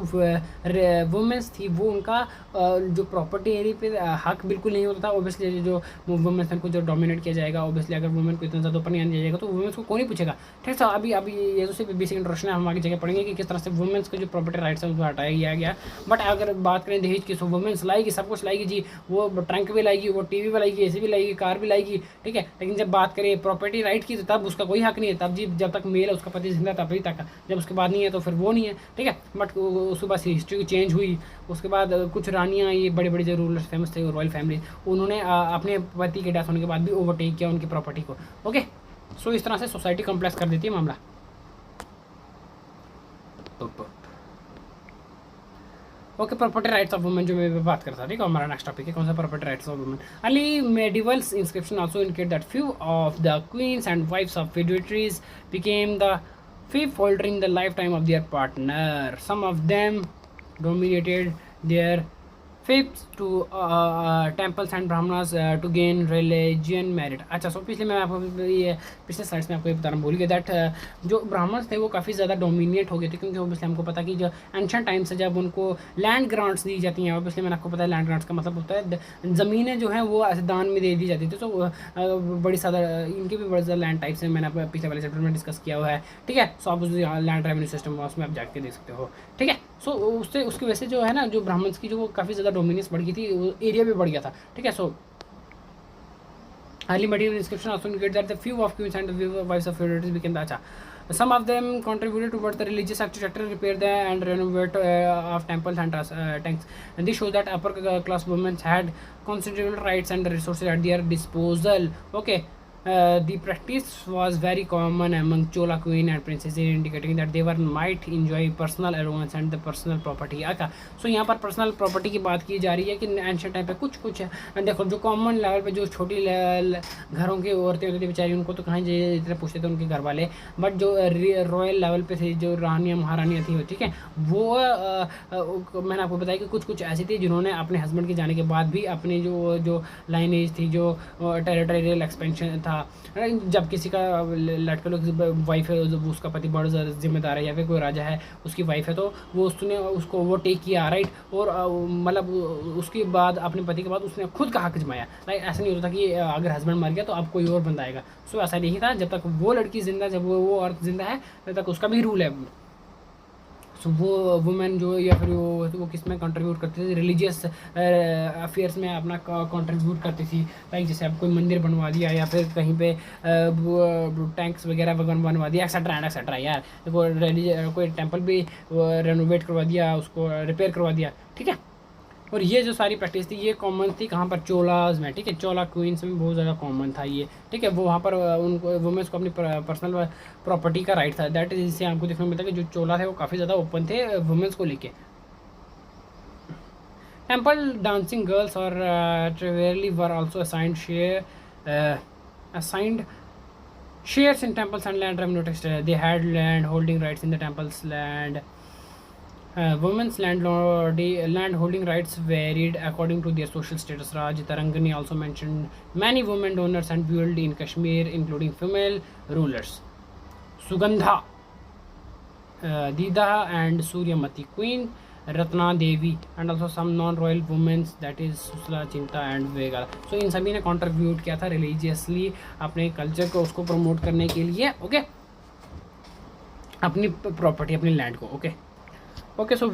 वुमेंस थी वो उनका जो प्रॉपर्टी एरिया पे हक बिल्कुल नहीं होता था। ओबियसली जो वुमेन्स को जो डोमिनेट किया जाएगा, ओबियसली अगर वुमेन को इतना ज़्यादा ऊपर नहीं दिया जाएगा तो वुमेन्स को कौन ही पूछेगा, ठीक है। अभी ये तो सिर्फ बेसिक इंट्रोडक्शन है, हम आगे जगह पढ़ेंगे कि किस तरह से वुमेन्स के जो प्रॉपर्टी राइट्स है उसको हटाया गया। बट अगर बात करें दहेज की, सो वुमेन्स लाएगी, सब कुछ लाएगी जी, वो ट्रंक भी लाएगी, वो टीवी भी लाएगी, एसी भी लाएगी, कार भी लाएगी, ठीक है। लेकिन जब बात करें प्रॉपर्टी राइट की तो तब उसका कोई हक नहीं है। तब जी जब तक मेल है उसका पति जिंदा तभी तक, जब उसके बाद नहीं है तो फिर वो नहीं है, ठीक है। बट उसके बाद हिस्ट्री चेंज हुई, उसके बाद कुछ रानियाँ, ये बड़े बड़े जो रूलर्स फेमस थे रॉयल फैमिली, उन्होंने अपने पति के डेथ होने के बाद भी ओवरटेक किया उनकी प्रॉपर्टी को। ओके, सो इस तरह से सोसाइटी कॉम्प्लेक्स कर देती है मामला। Okay, property rights of women जो मैं बात करता था, ठीक है। हमारा नेक्स्ट टॉपिक है कौन सा, property rights of women. Early medievals inscription also indicate that few of the queens and wives of feudatories became the fief holder in the lifetime of their partner. Some of them dominated their fiefs to temples and brahmanas to gain religion merit. अच्छा, सो पिछले मैं आपको ये पिछले slides में आपको ये बताना भूल गया दैट जो ब्राह्मण्स थे वो काफ़ी ज़्यादा डोमिनेट हो गए थे, क्योंकि ऑब्वियसली हमको पता कि जो एंशिएंट टाइम से जब उनको लैंड ग्रांट्स दी जाती हैं, ऑब्वियसली मैंने आपको पता है लैंड ग्रांट्स का मतलब होता है ज़मीनें जो हैं वो ऐसे दान में दे दी जाती थी। तो बड़ी ज़्यादा इनके भी बड़े ज़्यादा लैंड टाइप्स हैं, मैंने पिछले वाले चैप्टर में डिस्कस किया हुआ है, ठीक है। सो आप उस लैंड रेवेन्यू सिस्टम उसमें आप जाके देख सकते हो, ठीक है। सो उससे उसकी वजह से जो है ना, जो ब्राह्मण्स की जो वो काफ़ी ज़्यादा डोमिनेंस बढ़ गई थी, एरिया भी बढ़ गया था, ठीक है। सो early medieval inscription also indicate that the few of queens and the wives of feudatories became the अच्छा Some of them contributed towards the religious architecture, repair the and renovate of temples and tanks. And this shows that upper class women had considerable rights and resources at their disposal. Okay. The practice was very common among Chola queen and princesses, indicating that they were might enjoy personal allowance and the personal property. अच्छा, सो यहाँ पर personal property की बात की जा रही है कि एंशिएंट टाइम पे कुछ कुछ देखो जो कॉमन लेवल पे जो छोटी घरों की औरतें होती थी बेचारी, उनको तो कहाँ इतने पूछते थे उनके घर वाले, बट जो रॉयल लेवल पे थे जो रानियाँ महारानियाँ थी, ठीक है, वो मैंने आपको बताया कि कुछ कुछ ऐसी थी जिन्होंने अपने हस्बैंड के जाने के बाद भी अपनी जो लाइनेज थी, जो टेरिटोरियल एक्सपेंशन था, जब किसी का लड़के लोग वाइफ है, जब उसका पति बड़ा जिम्मेदार है या फिर कोई राजा है उसकी वाइफ है, तो वो उसने उसको वो टेक किया, राइट, और मतलब उसके बाद अपने पति के बाद उसने खुद का हक जमाया। लाइक ऐसा नहीं होता कि अगर हस्बैंड मर गया तो अब कोई और बंदा आएगा। सो ऐसा नहीं था, जब तक वो लड़की जिंदा, जब वो औरत जिंदा है तब तक उसका भी रूल है। सो वो वुमेन जो या फिर वो किस में कंट्रीब्यूट करती थी, रिलीजियस अफेयर्स में अपना कंट्रीब्यूट करती थी। लाइक जैसे अब कोई मंदिर बनवा दिया या फिर कहीं पे टैंक्स वगैरह बनवा दिया, एक्सेट्रा एंड एक्सेट्रा। यार कोई टेम्पल भी रेनोवेट करवा दिया, उसको रिपेयर करवा दिया, ठीक है। और ये जो सारी प्रैक्टिस थी ये कॉमन थी कहाँ पर, चोलाज में, ठीक है, चोला क्वींस में बहुत ज़्यादा कॉमन था ये, ठीक है। वो वहाँ पर उनको वुमेन्स को अपनी पर्सनल प्रॉपर्टी का राइट था। दैट इज, इससे आपको देखने को मिलता है कि जो चोला थे वो काफ़ी ज़्यादा ओपन थे वुमेन्स को लेके। टेम्पल डांसिंग गर्ल्स और ट्रिवेरली were also assigned shares in temples and land revenue tax. They had land holding rights in the temple's land. Women's land holding rights varied according to their social status. Raj Tarangani also mentioned many women donors and built in Kashmir, including female rulers. Sugandha, Dida and Suryamati Queen, Ratna Devi and also some non royal womens that is Sussala Chinta and वगैरह। सो इन सभी ने contribute किया था religiously अपने culture को उसको promote करने के लिए, ओके, अपनी प्रॉपर्टी, अपनी लैंड को, okay okay. So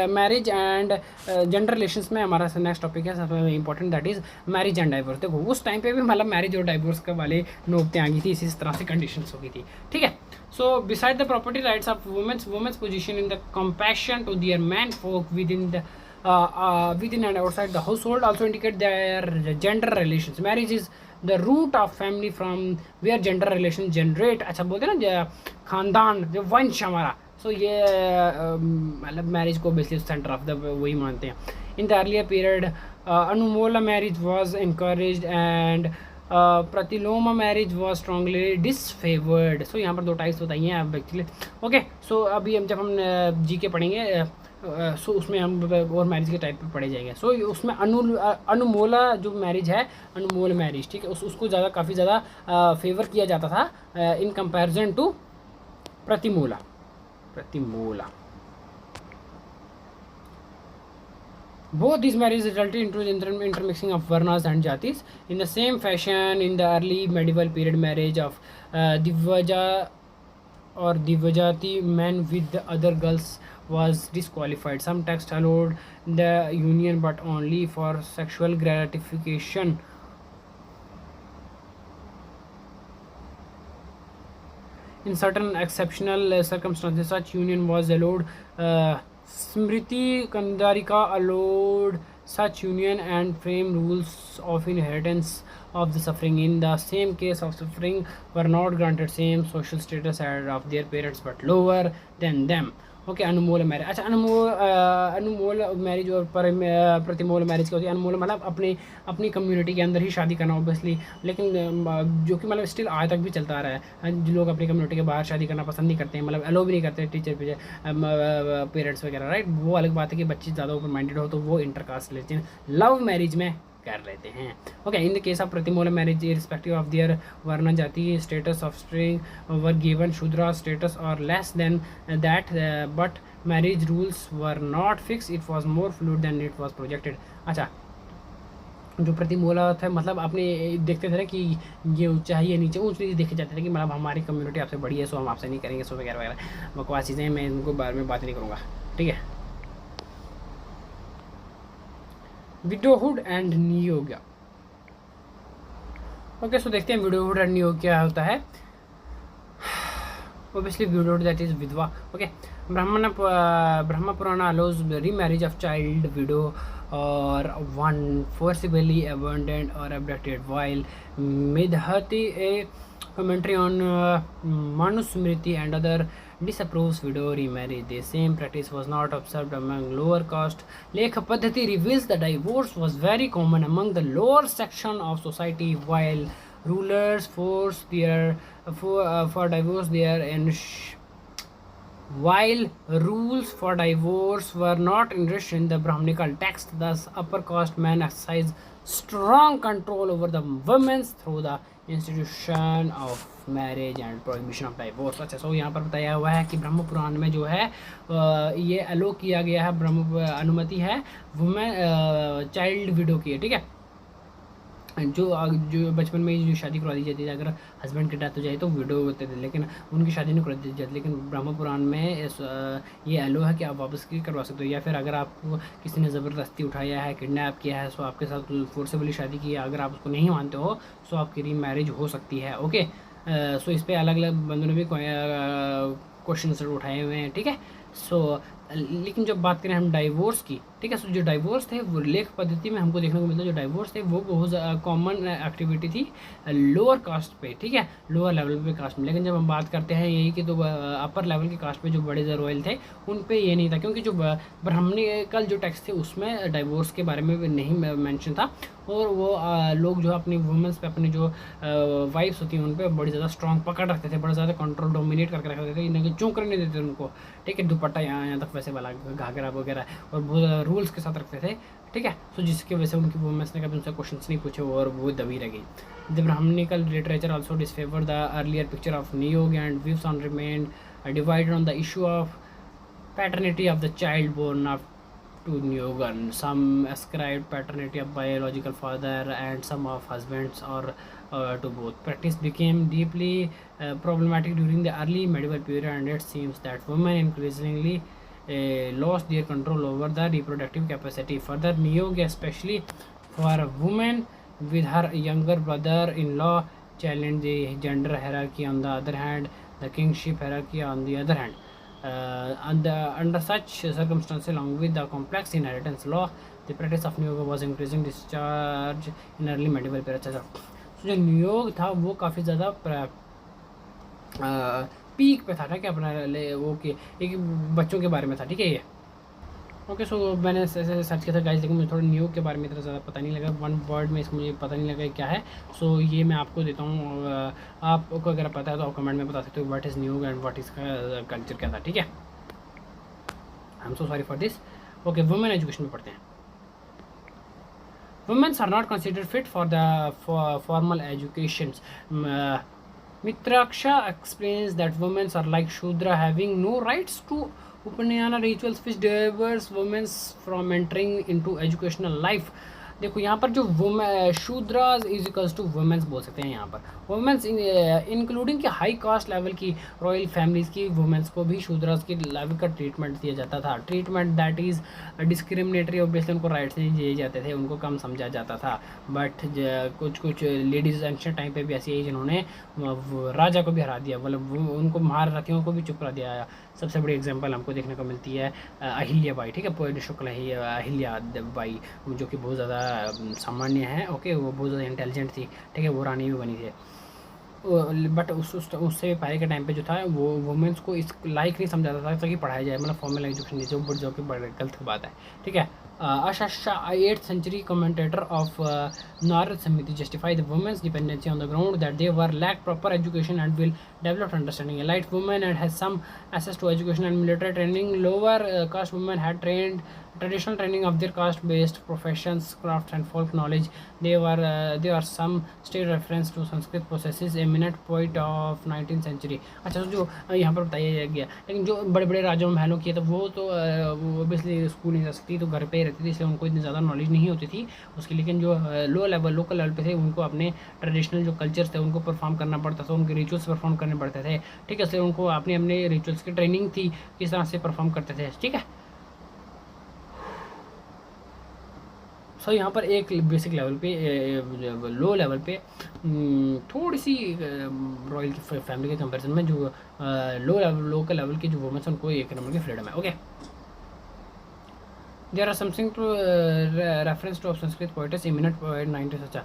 marriage and gender relations में हमारा नेक्स्ट टॉपिक है सबसे important, that is marriage and divorce. देखो उस टाइम पे भी मतलब मैरिज और डाइवोर्स के वाले नौबतें आ गई थी, इसी तरह से कंडीशंस हो गई थी, ठीक है। So beside the property rights of women's position in the compassion to their men folk within and outside the household also indicate their gender relations. Marriage is the root of family from where gender relations generate. अच्छा बोलते हैं ना खानदान, जो वंश हमारा, सो ये मतलब मैरिज को बेसिकली सेंटर ऑफ द वही मानते हैं। In the earlier period anuloma marriage was encouraged and pratiloma marriage was strongly disfavoured. So यहाँ पर दो टाइप्स बताइए आप एक्चुअली, ओके। सो अभी जब हम जी के पढ़ेंगे सो उसमें हम और मैरिज के टाइप पे पढ़े जाएंगे। सो उसमें अनुमोला जो मैरिज है, अनुमोल मैरिज, ठीक है, उसको ज़्यादा काफ़ी ज़्यादा फेवर किया जाता था in comparison to pratiloma. Both these marriages resulted into the intermixing of varnas and jatis. In the same fashion, in the early medieval period, marriage of Divyaja or Divyajati men with the other girls was disqualified. Some texts allowed the union but only for sexual gratification. In certain exceptional circumstances, such union was allowed. Smriti Kandarika allowed such union and framed rules of inheritance of the suffering. In the same case of suffering were not granted same social status as of their parents but lower than them. Okay, anuloma marriage. अच्छा, anuloma marriage और प्रतिमोल marriage क्या होती है? अनुमोल मतलब अपनी community के अंदर ही शादी करना ऑब्वियसली, लेकिन जो कि मतलब स्टिल आज तक भी चलता आ रहा है। जो लोग अपनी कम्युनिटी के बाहर शादी करना पसंद नहीं करते हैं, मतलब अलो भी नहीं करते टीचर पेरेंट्स वगैरह, राइट। वो अलग बात है कि बच्चे ज़्यादा ओपन माइंडेड हो तो वो इंटरकास्ट लेते हैं, लव मैरिज में कर लेते हैं, okay. In the case of pratiloma marriage respective of their varna jati status of string were given Shudra status or less than that, but marriage rules were not fix, it was more fluid than it was projected. अच्छा, जो प्रतिमूला थे मतलब अपने देखते थे कि ये ऊंचा है ये नीचे, ऊँच नीचे देखे जाते थे कि मतलब हमारी कम्युनिटी आपसे बड़ी है सो हम आपसे नहीं करेंगे, सो वगैरह वगैरह बकवास चीज़ें, मैं इनको बारे में बात नहीं करूँगा, ठीक है। Widowhood and नियोगा, okay. सो देखते हैं विडोहुड एंड नियोग क्या होता है। obviously widowed, that is vidva. Okay, Brahma Purana allows remarriage of child, widow, or one forcibly abandoned or abducted, while Medhati, a commentary on Manusmriti and other, disapproves widow remarriage. The same practice was not observed among lower caste. Lekha Paddhati reveals that divorce was very common among the lower section of society, while rulers forced their for divorce their while rules for divorce were not enriched in the Brahminical text. Thus upper caste men exercised strong control over the women through the institution of marriage and prohibition of divorce. अच्छा, सो यहाँ पर बताया हुआ है कि ब्रह्म पुराण में जो है ये अलो किया गया है, ब्रह्म अनुमति है वुमेन चाइल्ड विडो की, ठीक है, जो बचपन में जो शादी करवा दी जाती है, अगर हस्बैंड की डेथ हो जाए तो विडो होते थे, लेकिन उनकी शादी नहीं करवा दी जाती. लेकिन ब्रह्म पुराण में ये अलो है कि आप वापस की करवा सकते हो, या फिर अगर आपको किसी ने ज़बरदस्ती उठाया है, किडनैप किया है, सो आपके साथ फोर्सेबली शादी की है, अगर आप उसको नहीं मानते हो सो आपकी री मैरिज हो सकती है. ओके, सो इस पर अलग अलग बंदों ने भी क्वेश्चन उठाए हुए हैं, ठीक है. सो लेकिन जब बात करें हम डाइवोर्स की, ठीक है, सो जो डाइवोर्स थे वो लेख पद्धति में हमको देखने को मिलता है. जो डाइवोर्स थे वो बहुत कॉमन एक्टिविटी थी लोअर कास्ट पे, ठीक है, लोअर लेवल पे कास्ट में. लेकिन जब हम बात करते हैं यही कि तो अपर लेवल के कास्ट पे जो बड़े रॉयल थे उन पे ये नहीं था, क्योंकि जो ब्राह्मणिकल जो टेक्स्ट थे उसमें डाइवोर्स के बारे में नहीं मेंशन था. और वो लोग जो अपनी वुमेंस पे, अपनी जो वाइफ्स होती हैं उन पर बड़ी ज़्यादा स्ट्रॉन्ग पकड़ रखते थे, बड़ा ज़्यादा कंट्रोल डोमिनेट करके रखते थे, इन्हें चूँ करने देते थे उनको, ठीक है, दुपट्टा यहाँ तक वैसे वाला घाघरा वगैरह, और बहुत रूल्स के साथ रखते थे, ठीक है. सो जिसकी वजह से उनकी वुमेंस ने कभी उनसे क्वेश्चंस नहीं पूछे और वो दबी रह गई. The Brahmanical literature also disfavour the earlier picture of niyoga and views on remain divided on the issue of paternity of the child born of to Nyogan. Some ascribed paternity of biological father and some of husbands or to both. Practice became deeply problematic during the early medieval period, and it seems that women increasingly lost their control over the reproductive capacity. Further, Niyog, especially for a woman with her younger brother-in-law, challenged the gender hierarchy on the other hand, the kingship hierarchy on the other hand. Under such circumstances, along with the complex inheritance law, the practice of नियोग was increasing discharge in early medieval period. अच्छा, तो जो नियोग था वो काफ़ी ज़्यादा peak पे था, ठीक है, अपना वो कि एक बच्चों के बारे में था, ठीक है ये. ओके, सो मैंने ऐसे सर्च किया था गाइस, लेकिन मुझे थोड़ा नियोग के बारे में इतना ज़्यादा पता नहीं लगा, वन वर्ड में इसको मुझे पता नहीं लगा क्या है. सो ये मैं आपको देता हूँ, आपको अगर पता है तो आप कमेंट में बता सकते हो what is niyog and what इसका कल्चर क्या था, ठीक है. I am so sorry for this. Okay, women education में पढ़ते हैं. Women's are not considered fit for the formal education. Mitraksha explains that women are like Shudra, having no rights to Upanayana rituals which diverse women from entering into educational life. देखो यहाँ पर जो Shudras is equals to women's बोल सकते हैं यहाँ पर. Women's including कि हाई कास्ट लेवल की रॉयल फैमिलीज़ की वुमेन्स को भी शूद्राज के लेवल का ट्रीटमेंट दिया जाता था. Treatment that is discriminatory, obviously उनको राइट्स नहीं दिए जाते थे, उनको कम समझा जाता था. बट कुछ लेडीज़ एंशिएंट टाइम पे भी ऐसी है जिन्होंने राजा को भी हरा दिया, मतलब उनको महारथियों को भी चुप करा दिया. सबसे बड़ी एग्जांपल हमको देखने को मिलती है अहिल्या बाई, ठीक है, पोएट शुक्ल अहिल्या बाई, जो कि बहुत ज़्यादा सामान्य है. ओके, वो बहुत ज़्यादा इंटेलिजेंट थी, ठीक है, वो रानी भी बनी थी. बट उससे पहले के टाइम पे जो था वो वुमेंस को इस लाइक नहीं समझा जाता था ताकि पढ़ाया जाए, मतलब फॉर्मल एजुकेशन नहीं, जो कि बड़ी गलत बात है, ठीक है. Ashasha, 8th century commentator of Narad Samhita, justified the women's dependency on the ground that they were lacked proper education and will develop understanding. A light woman and has some access to education and military training. Lower caste women had traditional training of their caste-based professions, crafts and folk knowledge. There are some state reference to Sanskrit possesses eminent poet of 19th century. अच्छा, जो यहाँ पर बताया गया, लेकिन जो बड़े बड़े राजाओं महलों की है तो वो ऑब्वियसली स्कूल नहीं जा सकती, तो घर पे ही रहती थी, इसलिए उनको इतनी ज़्यादा नॉलेज नहीं होती थी उसकी. लेकिन जो लोकल लेवल पे थे उनको अपने ट्रेडिशनल जो कल्चर्स थे उनको परफॉर्म करना पड़ता था, उनके रिचुअल्स परफॉर्म करने पड़ते थे, ठीक है. इसलिए उनको अपने रिचुअल्स की ट्रेनिंग थी किस तरह से परफॉर्म करते थे, ठीक है. सो यहाँ पर एक बेसिक लेवल पे, लो लेवल पे, थोड़ी सी रॉयल की फैमिली के कंपैरिजन में जो लोकल लेवल की जो वुमेन्स उनको एक नंबर की फ्रीडम है। Okay, there are something to reference to of Sanskrit poets eminent poet 90 such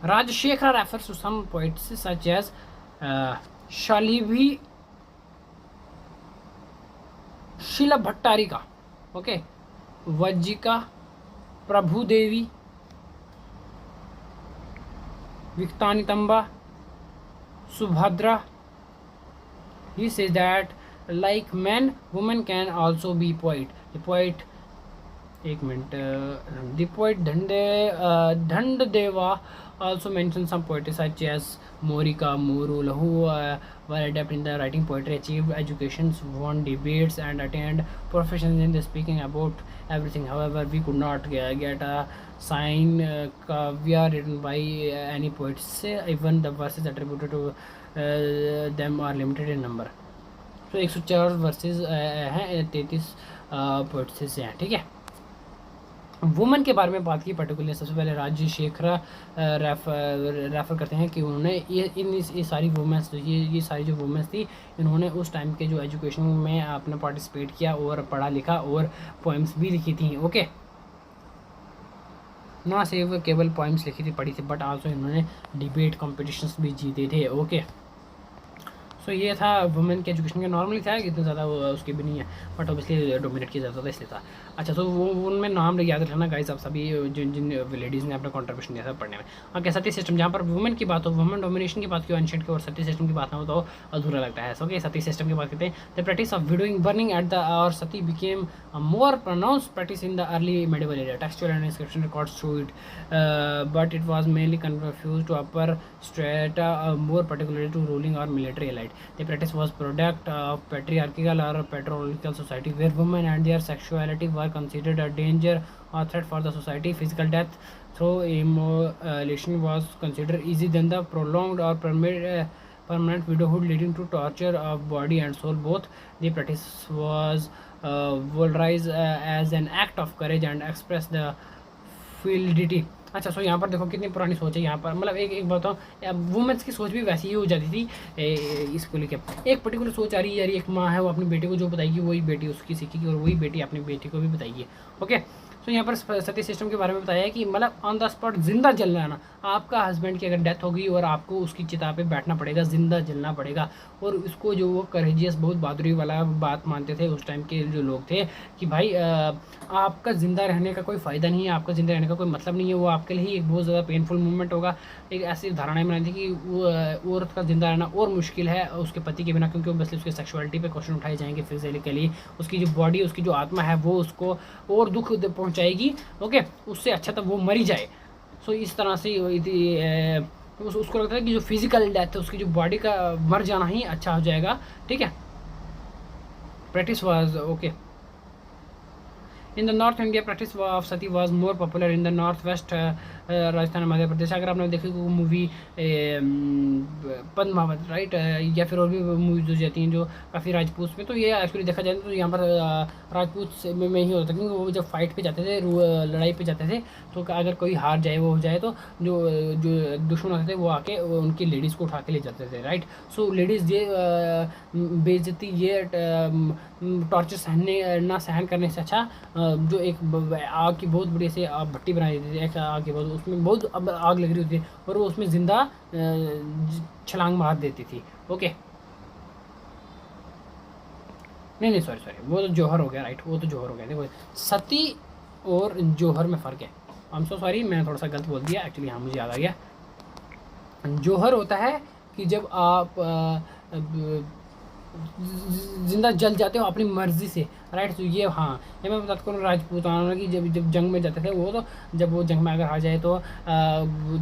Rajashekhara refers to some poets such as शालिभी Shila Bhattarika, okay, Vajjika, Prabhudevi, Vikatanitamba, Subhadra. He says that like men, women can also be poet. The poet, एक minute, the poet Dhandadeva also mentions some poets such as Morika, Morul, who were adept in the writing poetry, achieved educations, won debates, and attained professions in the speaking about everything. However, we could not get a sign kavya written by any poets. Even the verses attributed to them are limited in number. तो 104 versus हैं, 33 poets हैं, ठीक है। Women के बारे में बात की पर्टिकुलर, सबसे पहले राजशेखर रेफ़र करते हैं कि उन्होंने ये सारी वुमेंस, ये सारी जो वुमेंस थी, इन्होंने उस टाइम के जो एजुकेशन में आपने पार्टिसिपेट किया और पढ़ा लिखा और पोएम्स भी लिखी थी। ओके, ना सिर्फ केवल पोएम्स लिखी थी, पढ़ी थी, बट आल्सो इन्होंने डिबेट कॉम्पिटिशन्स भी जीते थे। ओके, सो ये था वुमेन के एजुकेशन का। नॉर्मली था, इतना ज़्यादा उसकी भी नहीं है, बट ऑब्वियसली डोमिनेट किया जाता था, इसलिए था। अच्छा, तो वो उनमें नाम याद रखना गाइस, आप सभी जिन लेडीज़ ने अपना कॉन्ट्रीब्यूशन दिया था पढ़ने में। ओके, सती सिस्टम, जहाँ पर वुमेन की बात हो, वुमेन डोमिनेशन की बात की, एंशिएंट की, और सती सिस्टम की बात ना हो तो अधूरा लगता है। ओके, सती सिस्टम की बात करते हैं। The practice of widowing, burning at the और sati became more pronounced practice in the early medieval area. Textual and inscription records show it, but it was mainly confuse to upper strata, more particularly to ruling और military elite. The practice was product of patriarchal or patriarchal society where women and their sexuality were considered a danger or threat for the society. Physical death through immolation was considered easy than the prolonged or permanent widowhood leading to torture of body and soul. Both the practice was valorized as an act of courage and express the fluidity. अच्छा, सो यहाँ पर देखो कितनी पुरानी सोच है यहाँ पर, मतलब एक बताऊँ, वुमेंस की सोच भी वैसी ही हो जाती थी इसको लेकर। एक पर्टिकुलर सोच आ रही है, एक माँ है, वो अपनी बेटी को जो बताएगी वही बेटी उसकी सीखेगी और वही बेटी अपनी बेटी को भी बताएगी। ओके, तो यहाँ पर सती सिस्टम के बारे में बताया है कि मतलब ऑन द स्पॉट जिंदा जलना है ना, आपका हस्बैंड की अगर डेथ होगी और आपको उसकी चिता पे बैठना पड़ेगा, जिंदा जलना पड़ेगा। और इसको जो वो करेजियस, बहुत बहादुरी वाला बात मानते थे उस टाइम के जो लोग थे कि भाई आपका ज़िंदा रहने का कोई फ़ायदा नहीं है, आपका ज़िंदा रहने का कोई मतलब नहीं है, वो आपके लिए एक बहुत ज़्यादा पेनफुल मूवमेंट होगा। एक ऐसी धारणाएं बनाई थी कि वो औरत का ज़िंदा रहना और मुश्किल है उसके पति के बिना, क्योंकि बस उसके सेक्सुअलिटी पे क्वेश्चन उठाए जाएंगे, फिजिकली उसकी जो बॉडी, उसकी जो आत्मा है वो उसको और दुख पहुँचाएगी। ओके, उससे अच्छा तो वो मरी जाए। सो इस तरह से उसको लगता है कि जो फिजिकल डेथ है, उसकी जो बॉडी का मर जाना ही अच्छा हो जाएगा, ठीक है। Practice was okay in the north India, practice of sati was more popular in the north west, Rajasthan, Madhya Pradesh. अगर आपने देखी वो मूवी पद्मावत, राइट, या फिर और भी मूवीज हो जाती हैं जो काफ़ी राजपूत में, तो ये एक्चुअली देखा जाए तो यहाँ पर राजपूत में ही होता था, क्योंकि वो जब फाइट पे जाते थे, लड़ाई पे जाते थे, तो अगर कोई हार जाए, वो हो जाए, तो जो दुश्मन होते थे वो आके उनकी लेडीज़ को उठा के ले जाते थे, राइट। सो लेडीज़ ये बेइज्जती, ये टॉर्चर सहन करने से अच्छा जो एक आग की बहुत बड़ी से भट्टी बनाई देती थी, एक आग की बहुत, उसमें बहुत अब आग लग रही होती थी और वो उसमें जिंदा छलांग मार देती थी। ओके, नहीं सॉरी, वो तो जौहर हो गया, राइट, वो तो जौहर हो गया। देखो, सती और जौहर में फ़र्क है। आई एम सो सॉरी, मैंने थोड़ा सा गलत बोल दिया, एक्चुअली हाँ मुझे याद आ गया। जौहर होता है कि जब आप जिंदा जल जाते हो अपनी मर्जी से, राइट। तो ये हाँ, ये मैं बताता हूँ राजपूताना की जब जंग में जाते थे वो, तो जब वो जंग में अगर हार जाए तो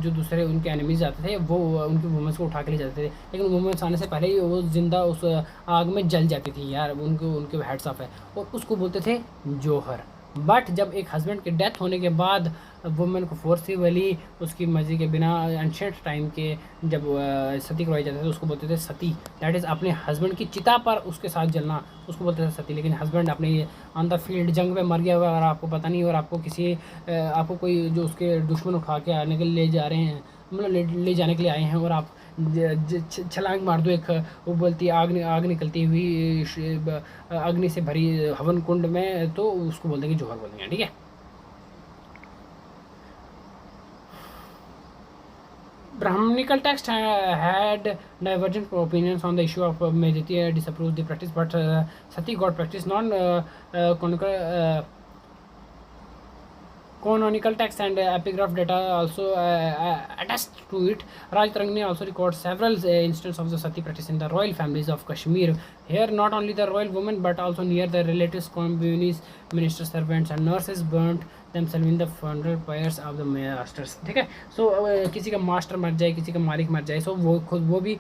जो दूसरे उनके एनिमीज आते थे वो उनकी वुमेंस को उठा के ले जाते थे, लेकिन वुमेंस आने से पहले ही वो जिंदा उस आग में जल जाती थी यार, उनके हेड्स ऑफ है, और उसको बोलते थे जौहर। बट जब एक हस्बैंड की डेथ होने के बाद वुमेन को फोर्सिबली उसकी मर्जी के बिना एंशिएंट टाइम के जब सती करवाई जाती थी तो उसको बोलते थे सती। दैट इज़ अपने हस्बैंड की चिता पर उसके साथ जलना, उसको बोलते थे सती। लेकिन हस्बैंड अपने ऑन द फील्ड जंग में मर गया हुआ और आपको पता नहीं, और आपको किसी आपको कोई जो उसके दुश्मन उठा के आने के लिए ले जा रहे हैं, मतलब ले जाने के लिए आए हैं, और आप छलांग मार दो एक, वो बोलती है आग निकलती हुई अग्नि से भरी हवन कुंड में, तो उसको बोल देंगे जोहर बोल देंगे, ठीक है। Brahminical text had divergent opinions on the issue of majority disapproved the practice, but Sati got practice. Canonical text and epigraph data also attest to it. Raj Tarangani also records several instances of the sati practice in the royal families of Kashmir. Here, not only the royal women but also near the relatives, communes, minister servants and nurses burnt themselves in the funeral pyres of the masters. ठीक है। सो किसी का master मर जाए, किसी का मालिक मर जाए, सो वो खुद वो भी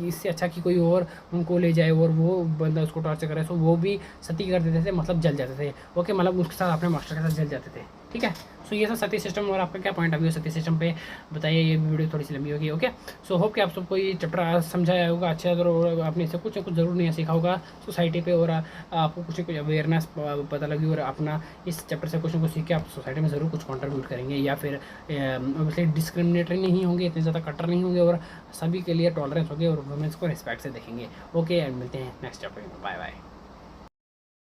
इससे अच्छा कि कोई और उनको ले जाए और वो बंदा उसको टॉर्चर करे, सो वो भी सती कर देते थे, मतलब जल जाते थे। ओके, मतलब उसके साथ अपने मास्टर के साथ जल जाते थे, ठीक है। सो ये सब सती सिस्टम, और आपका क्या point of view Sati system पे बताइए। ये वीडियो थोड़ी सी लंबी होगी, ओके। सो होप कि आप सबको ये चैप्टर समझाया होगा अच्छा, अगर आपने इससे कुछ ना कुछ ज़रूर नहीं सीखा होगा सोसाइटी पे, और आपको कुछ ना कुछ अवेयरनेस पता लगी, और अपना इस चैप्टर से कुछ ना कुछ सीख के आप सोसाइटी में ज़रूर कुछ कंट्रीब्यूट करेंगे, या फिर वैसे डिस्क्रिमिनेटरी नहीं होंगे, इतने ज़्यादा कट्टर नहीं होंगे, और सभी के लिए टॉलरेंस होगी, और वुमेंस को रिस्पेक्ट से देखेंगे। ओके, एंड मिलते हैं नेक्स्ट चैप्टर में। Bye bye.